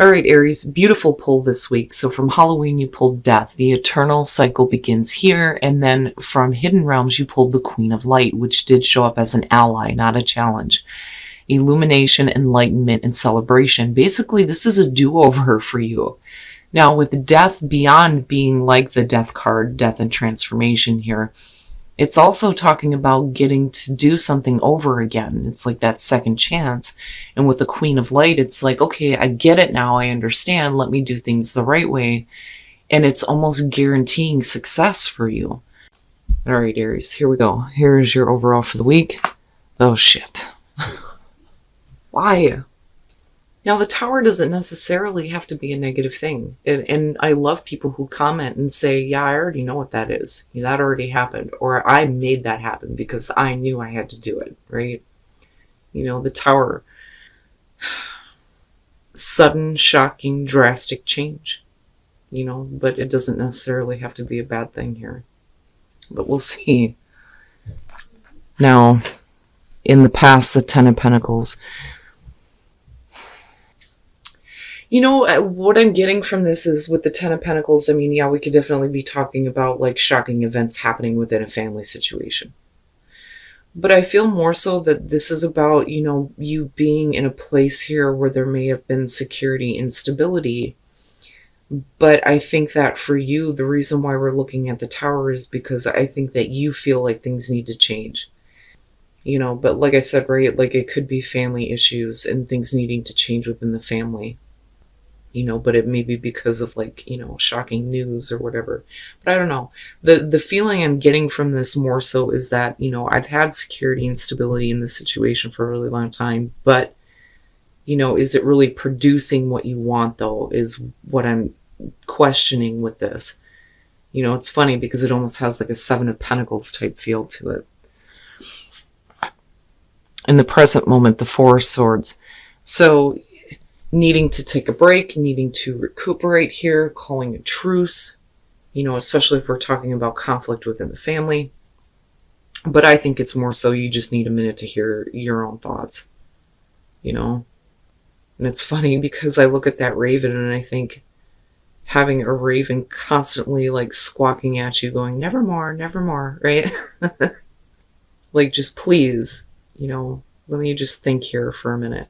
All right, Aries, beautiful pull this week. So from Halloween, you pulled Death. The eternal cycle begins here. And then from Hidden Realms, you pulled the Queen of Light, which did show up as an ally, not a challenge. Illumination, enlightenment, and celebration. Basically, this is a do-over for you. Now, with Death, beyond being like the Death card, Death and Transformation here, it's also talking about getting to do something over again. It's like that second chance. And with the Queen of Light, it's like, okay, I get it now. I understand. Let me do things the right way. And it's almost guaranteeing success for you. All right, Aries, here we go. Here's your overall for the week. Oh, shit. Why? Now, the Tower doesn't necessarily have to be a negative thing. And I love people who comment and say, yeah, I already know what that is. That already happened. Or I made that happen because I knew I had to do it, right? The Tower. Sudden, shocking, drastic change. But it doesn't necessarily have to be a bad thing here. But we'll see. Now, in the past, the Ten of Pentacles. What I'm getting from this is with the Ten of Pentacles, I mean, yeah, we could definitely be talking about like shocking events happening within a family situation. But I feel more so that this is about, you being in a place here where there may have been security instability. But I think that for you, the reason why we're looking at the Tower is because I think that you feel like things need to change. But like I said, right, like it could be family issues and things needing to change within the family. But it may be because of like, shocking news or whatever. But I don't know. The feeling I'm getting from this more so is that, I've had security and stability in this situation for a really long time. But, is it really producing what you want, though, is what I'm questioning with this. It's funny because it almost has like a Seven of Pentacles type feel to it. In the present moment, the Four of Swords. So needing to take a break, needing to recuperate here, calling a truce, especially if we're talking about conflict within the family. But I think it's more so you just need a minute to hear your own thoughts, And it's funny because I look at that raven and I think having a raven constantly like squawking at you going, never more, right? Like, just please, let me just think here for a minute.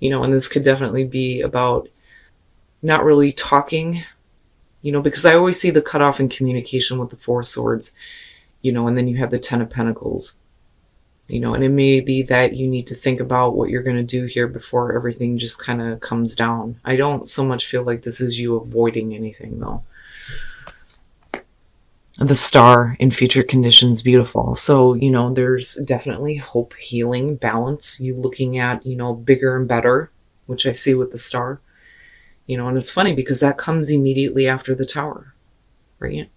And this could definitely be about not really talking, because I always see the cutoff in communication with the Four of Swords, and then you have the Ten of Pentacles, and it may be that you need to think about what you're going to do here before everything just kind of comes down. I don't so much feel like this is you avoiding anything, though. The Star in future conditions, beautiful. So, there's definitely hope, healing, balance. You looking at, bigger and better, which I see with the Star. And it's funny because that comes immediately after the Tower, right?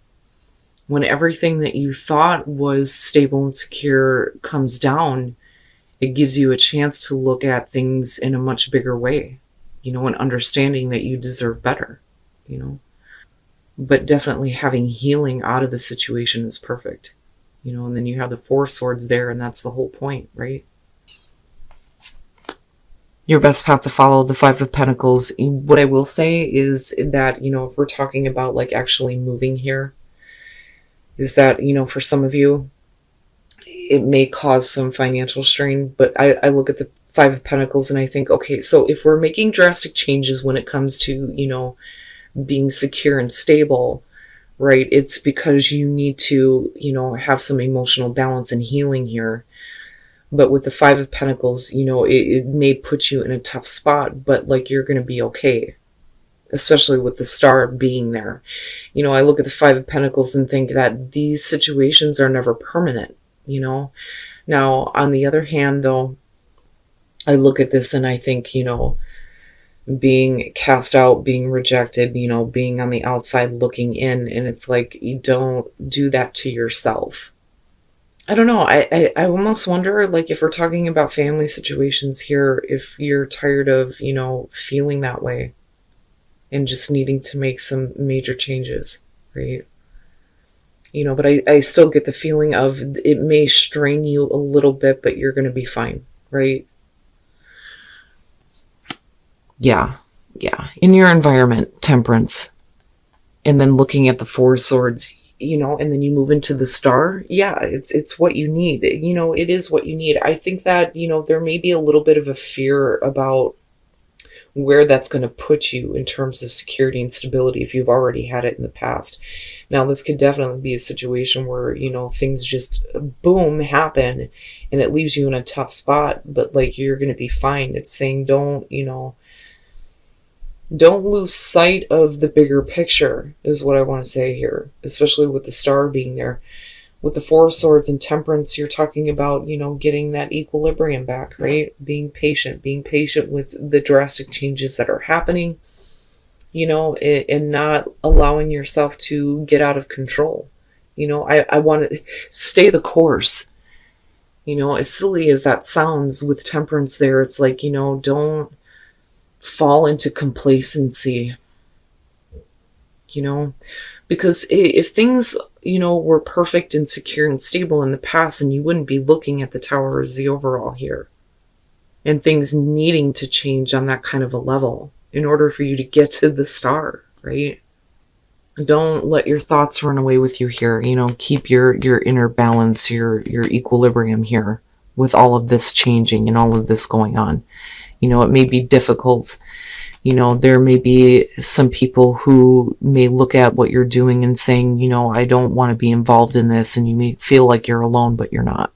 When everything that you thought was stable and secure comes down, it gives you a chance to look at things in a much bigger way, and understanding that you deserve better, But definitely having healing out of the situation is perfect, and then you have the Four Swords there, and that's the whole point, right? Your best path to follow, the Five of Pentacles. What I will say is that, if we're talking about like actually moving here, is that, for some of you, it may cause some financial strain, but I look at the Five of Pentacles and I think, okay, so if we're making drastic changes when it comes to, being secure and stable, right? It's because you need to, have some emotional balance and healing here. But with the Five of Pentacles, it may put you in a tough spot, but like you're going to be okay, especially with the Star being there. I look at the Five of Pentacles and think that these situations are never permanent, Now, on the other hand, though, I look at this and I think, being cast out, being rejected, being on the outside looking in, and it's like, you don't do that to yourself. I don't know. I almost wonder, like, if we're talking about family situations here, if you're tired of, feeling that way and just needing to make some major changes, right? But I still get the feeling of it may strain you a little bit, but you're going to be fine, right? Yeah. Yeah. In your environment, temperance. And then looking at the four swords, and then you move into the star. Yeah, it's what you need. It is what you need. I think that, there may be a little bit of a fear about where that's going to put you in terms of security and stability if you've already had it in the past. Now, this could definitely be a situation where, things just boom happen and it leaves you in a tough spot, but like you're going to be fine. It's saying don't lose sight of the bigger picture, is what I want to say here, especially with the star being there. With the four of swords and temperance, you're talking about, getting that equilibrium back, right? Being patient with the drastic changes that are happening, and not allowing yourself to get out of control. I want to stay the course. As silly as that sounds with temperance there, it's like, don't fall into complacency, you know, because if things, were perfect and secure and stable in the past, and you wouldn't be looking at the tower as the overall here, and things needing to change on that kind of a level in order for you to get to the star, right? Don't let your thoughts run away with you here. Keep your inner balance, your equilibrium here with all of this changing and all of this going on. It may be difficult. There may be some people who may look at what you're doing and saying, I don't want to be involved in this, and you may feel like you're alone, but you're not.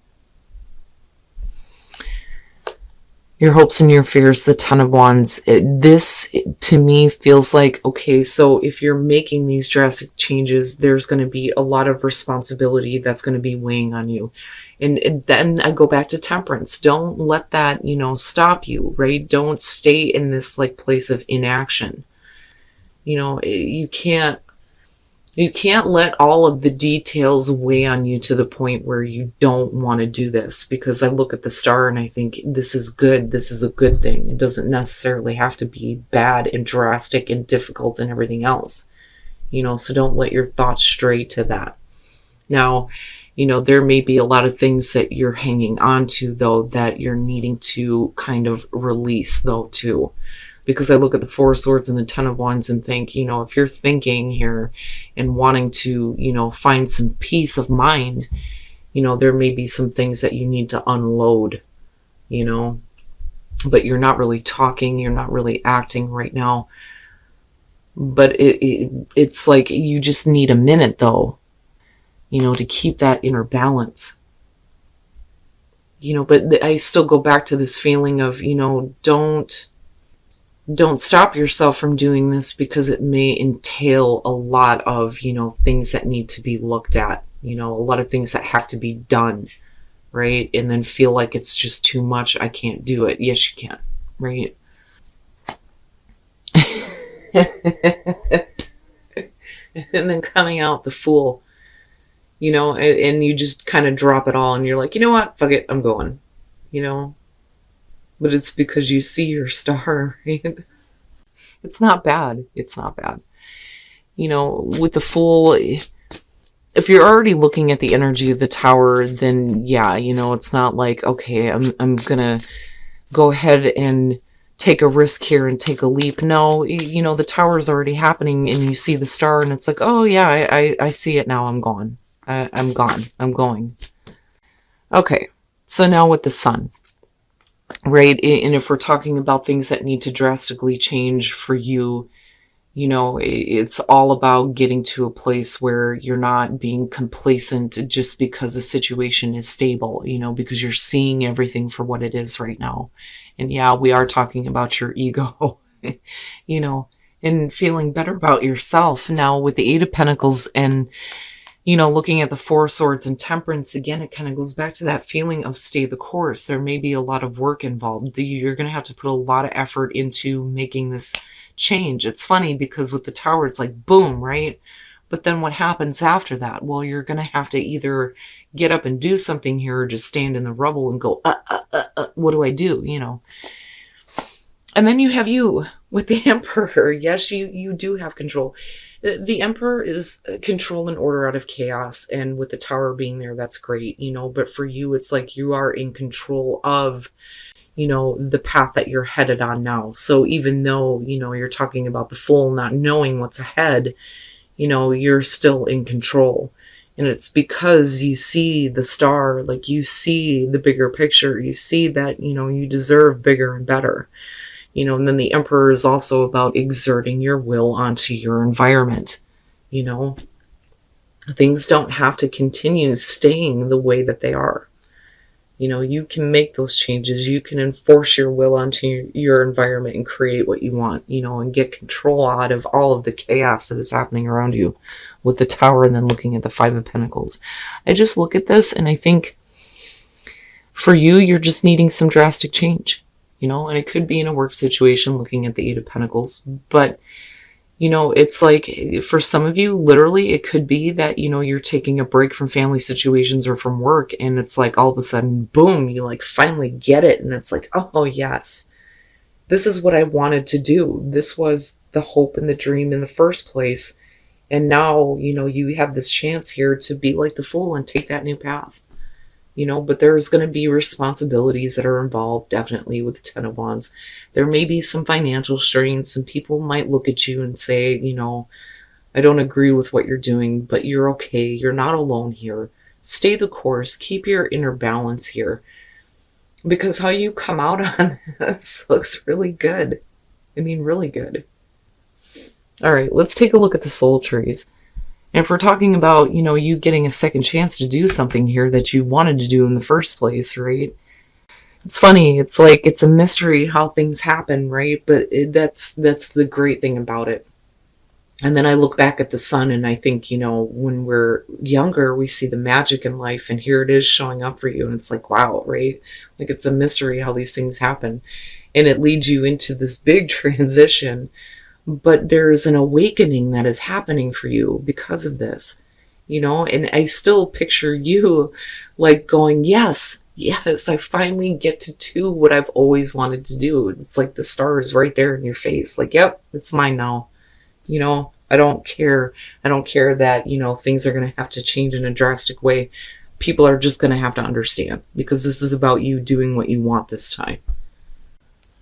Your hopes and your fears, the Ten of Wands. This, to me, feels like, okay, so if you're making these drastic changes, there's going to be a lot of responsibility that's going to be weighing on you. And then I go back to temperance. Don't let that, stop you, right? Don't stay in this like place of inaction. You can't let all of the details weigh on you to the point where you don't want to do this, because I look at the star and I think this is good. This is a good thing. It doesn't necessarily have to be bad and drastic and difficult and everything else, so don't let your thoughts stray to that. Now, there may be a lot of things that you're hanging on to, though, that you're needing to kind of release, though, too. Because I look at the Four of Swords and the Ten of Wands and think, if you're thinking here and wanting to, find some peace of mind, there may be some things that you need to unload, but you're not really talking, you're not really acting right now. But it's like you just need a minute, though, to keep that inner balance. But I still go back to this feeling of, don't stop yourself from doing this, because it may entail a lot of, things that need to be looked at, a lot of things that have to be done, right? And then feel like it's just too much. I can't do it. Yes, you can, right? And then coming out the Fool, and you just kind of drop it all and you're like, you know what? Fuck it. I'm going, but it's because you see your star, right? It's not bad. It's not bad. With the Fool, if you're already looking at the energy of the tower, then yeah, it's not like, okay, I'm gonna go ahead and take a risk here and take a leap. No, the tower is already happening and you see the star and it's like, oh yeah, I see it now. I'm gone. I'm gone. I'm going. Okay. So now with the Sun, right? And if we're talking about things that need to drastically change for you, it's all about getting to a place where you're not being complacent just because the situation is stable, because you're seeing everything for what it is right now. And yeah, we are talking about your ego, and feeling better about yourself. Now with the Eight of Pentacles and, looking at the Four of Swords and temperance, again, it kind of goes back to that feeling of stay the course. There may be a lot of work involved. You're going to have to put a lot of effort into making this change. It's funny because with the tower, it's like, boom, right? But then what happens after that? Well, you're going to have to either get up and do something here or just stand in the rubble and go, what do I do? And then you have you with the Emperor. Yes, you do have control. The Emperor is control and order out of chaos. And with the tower being there, that's great, but for you, it's like you are in control of, the path that you're headed on now. So even though, you're talking about the Fool not knowing what's ahead, you're still in control. And it's because you see the star, like you see the bigger picture, you see that, you deserve bigger and better. And then the Emperor is also about exerting your will onto your environment. You know, things don't have to continue staying the way that they are. You can make those changes. You can enforce your will onto your environment and create what you want, and get control out of all of the chaos that is happening around you with the Tower and then looking at the Five of Pentacles. I just look at this and I think for you, you're just needing some drastic change, and it could be in a work situation looking at the Eight of Pentacles, but it's like for some of you, literally, it could be that, you're taking a break from family situations or from work. And it's like all of a sudden, boom, you like finally get it. And it's like, oh, yes, this is what I wanted to do. This was the hope and the dream in the first place. And now, you have this chance here to be like the Fool and take that new path. But there's going to be responsibilities that are involved, definitely, with the Ten of Wands. There may be some financial strains. Some people might look at you and say, I don't agree with what you're doing, but you're okay. You're not alone here. Stay the course. Keep your inner balance here. Because how you come out on this looks really good. I mean, really good. All right, let's take a look at the soul trees. And if we're talking about, you getting a second chance to do something here that you wanted to do in the first place, right? It's funny. It's like, it's a mystery how things happen, right? But that's the great thing about it. And then I look back at the sun and I think, when we're younger, we see the magic in life and here it is showing up for you. And it's like, wow, right? Like it's a mystery how these things happen. And it leads you into this big transition. But there's an awakening that is happening for you because of this, and I still picture you like going, yes, I finally get to do what I've always wanted to do. It's like the stars right there in your face. Like, yep, it's mine now. I don't care. I don't care that, things are going to have to change in a drastic way. People are just going to have to understand because this is about you doing what you want this time.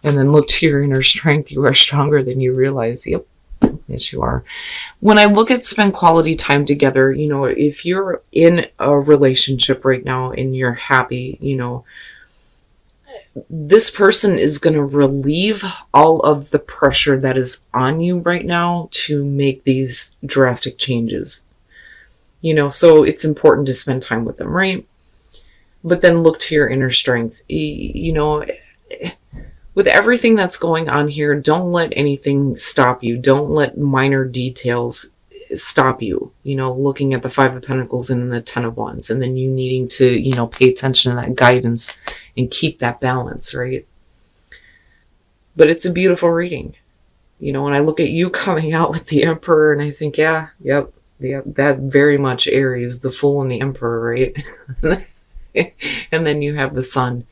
And then look to your inner strength. You are stronger than you realize. Yep. Yes, you are. When I look at spend quality time together, if you're in a relationship right now and you're happy, this person is going to relieve all of the pressure that is on you right now to make these drastic changes. So it's important to spend time with them, right? But then look to your inner strength. With everything that's going on here, don't let anything stop you. Don't let minor details stop you, looking at the Five of Pentacles and the Ten of Wands, and then you needing to, pay attention to that guidance and keep that balance, right? But it's a beautiful reading, and I look at you coming out with the Emperor and I think, yeah, yep, that very much Aries, the Fool and the Emperor, right? And then you have the Sun.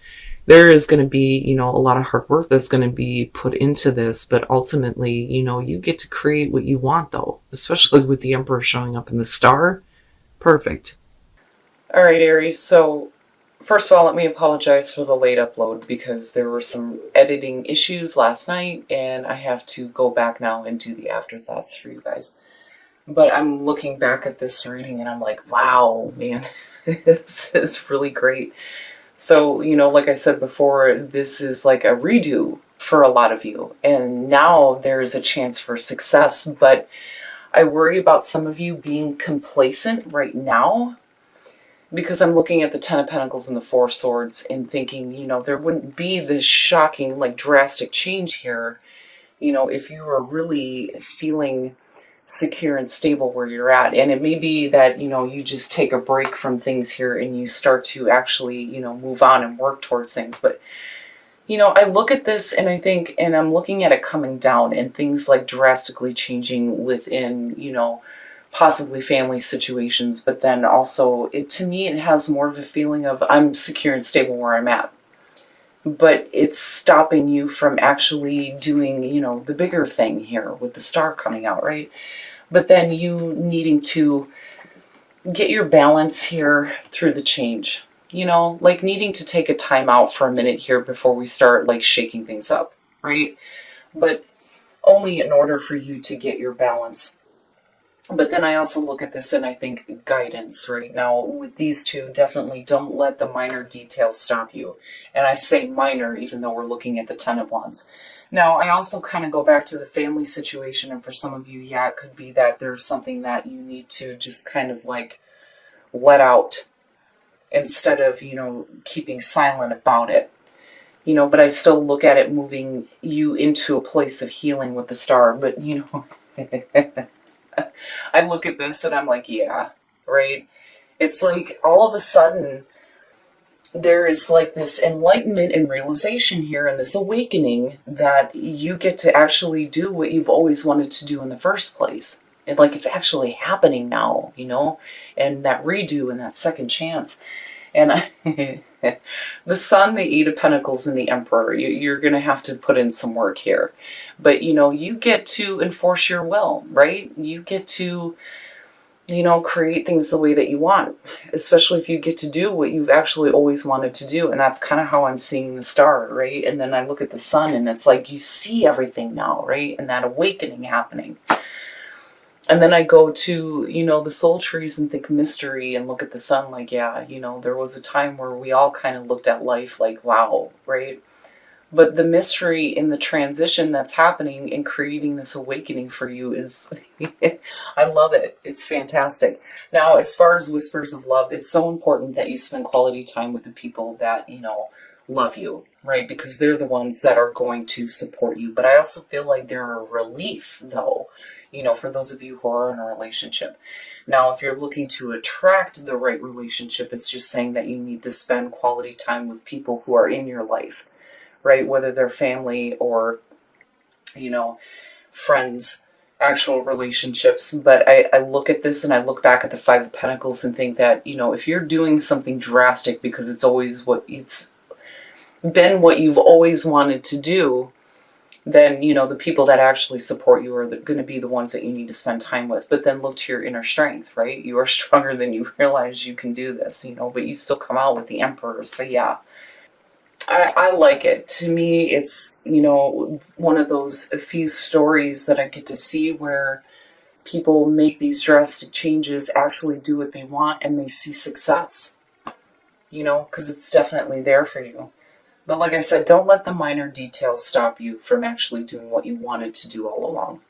There is going to be, a lot of hard work that's going to be put into this, but ultimately, you get to create what you want, though, especially with the Emperor showing up in the star. Perfect. All right, Aries. So first of all, let me apologize for the late upload because there were some editing issues last night and I have to go back now and do the afterthoughts for you guys. But I'm looking back at this reading and I'm like, wow, man, this is really great. So, like I said before, this is like a redo for a lot of you. And now there is a chance for success. But I worry about some of you being complacent right now because I'm looking at the Ten of Pentacles and the Four of Swords and thinking, there wouldn't be this shocking, like drastic change here, if you were really feeling secure and stable where you're at. And it may be that, you just take a break from things here and you start to actually, move on and work towards things. But, I look at this and I think, and I'm looking at it coming down and things like drastically changing within, possibly family situations. But then also, to me, it has more of a feeling of I'm secure and stable where I'm at. But it's stopping you from actually doing, the bigger thing here with the star coming out, right? But then you needing to get your balance here through the change. you know, like needing to take a time out for a minute here before we start like shaking things up, right? But only in order for you to get your balance. But then I also look at this and I think guidance right now with these two, definitely don't let the minor details stop you. And I say minor even though we're looking at the 10 of Wands. Now, I also kind of go back to the family situation, and for some of you, yeah, it could be that there's something that you need to just kind of like let out instead of, you know, keeping silent about it. You know, but I still look at it moving you into a place of healing with the star. But, you know, I look at this and I'm like, yeah, right? It's like all of a sudden there is like this enlightenment and realization here and this awakening that you get to actually do what you've always wanted to do in the first place. And like it's actually happening now, you know, and that redo and that second chance. And the Sun, the Eight of Pentacles, and the Emperor, you're going to have to put in some work here. But, you know, you get to enforce your will, right? You get to, you know, create things the way that you want, especially if you get to do what you've actually always wanted to do. And that's kind of how I'm seeing the star, right? And then I look at the Sun and it's like you see everything now, right? And that awakening happening. And then I go to, you know, the soul trees and think mystery and look at the Sun like, yeah, you know, there was a time where we all kind of looked at life like, wow, right? But the mystery in the transition that's happening and creating this awakening for you is, I love it. It's fantastic. Now, as far as whispers of love, it's so important that you spend quality time with the people that, you know, love you, right? Because they're the ones that are going to support you. But I also feel like they're a relief, though, you know, for those of you who are in a relationship. Now, if you're looking to attract the right relationship, it's just saying that you need to spend quality time with people who are in your life, right? Whether they're family or, you know, friends, actual relationships. But I look at this and I look back at the Five of Pentacles and think that, you know, if you're doing something drastic because it's always what it's been what you've always wanted to do, then, you know, the people that actually support you are going to be the ones that you need to spend time with. But then look to your inner strength, right? You are stronger than you realize you can do this, you know, but you still come out with the Emperor. So yeah, I like it. To me, it's, you know, one of those few stories that I get to see where people make these drastic changes, actually do what they want, and they see success, you know, because it's definitely there for you. But like I said, don't let the minor details stop you from actually doing what you wanted to do all along.